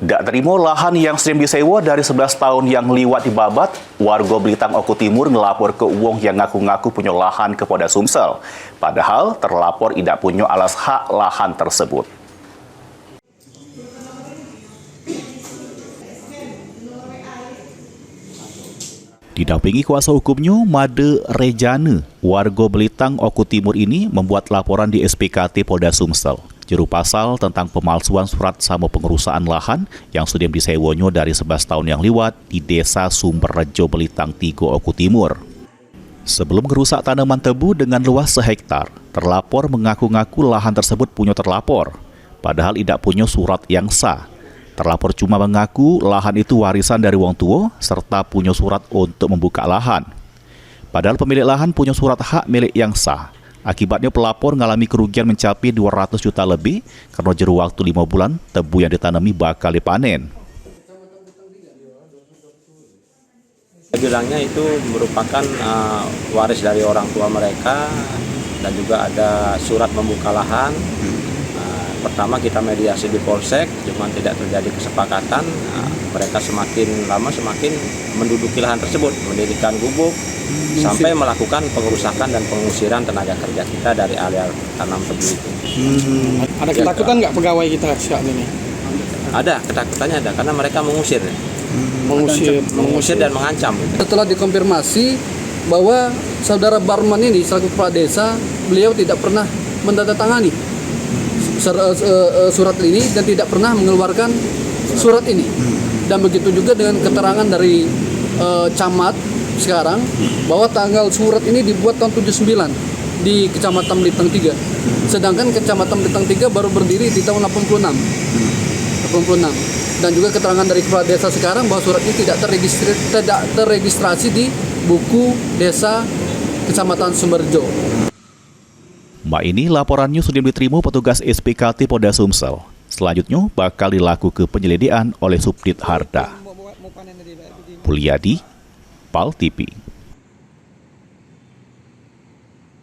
Dak terima lahan yang sering disewa dari 11 tahun yang liwat dibabat, warga Belitang Oku Timur ngelapor ke wong yang ngaku-ngaku punya lahan ke Polda Sumsel. Padahal terlapor tidak punya alas hak lahan tersebut. Didampingi kuasa hukumnya, Made Rejane, warga Belitang Oku Timur ini membuat laporan di SPKT Polda Sumsel. Juru pasal tentang pemalsuan surat sama pengurusan lahan yang sudah disewanya dari 11 tahun yang lewat di Desa Sumberrejo Belitang 3 Oku Timur. Sebelum merusak tanaman tebu dengan luas sehektar, terlapor mengaku-ngaku lahan tersebut punya terlapor, padahal tidak punya surat yang sah. Terlapor cuma mengaku lahan itu warisan dari wong tua serta punya surat untuk membuka lahan. Padahal pemilik lahan punya surat hak milik yang sah. Akibatnya pelapor mengalami kerugian mencapai 200 juta lebih karena jero waktu 5 bulan tebu yang ditanami bakal dipanen. Bilangnya itu merupakan waris dari orang tua mereka dan juga ada surat membuka lahan. Pertama kita mediasi di Polsek, cuman tidak terjadi kesepakatan. Mereka semakin lama semakin menduduki lahan tersebut, mendirikan gubuk, sampai melakukan pengerusakan dan pengusiran tenaga kerja kita dari area tanam tebu itu. Ada ketakutan nggak pegawai kita saat ini? Ada, ketakutannya ada, karena mereka mengusir. Mengusir dan mengancam. Setelah dikonfirmasi bahwa saudara Barman ini selaku kepala desa, beliau tidak pernah menandatangani surat ini dan tidak pernah mengeluarkan surat ini. Dan begitu juga dengan keterangan dari camat sekarang bahwa tanggal surat ini dibuat tahun 79 di Kecamatan Belitang 3. Sedangkan Kecamatan Belitang 3 baru berdiri di tahun 86. Dan juga keterangan dari kepala desa sekarang bahwa surat ini tidak terregistrasi di buku desa Kecamatan Sumberrejo. Mbak ini laporannya sudah diterima petugas SPKT Polda Sumsel. Selanjutnya bakal dilakukan penyelidikan oleh Subdit Harda. Pulyadi, PAL TV.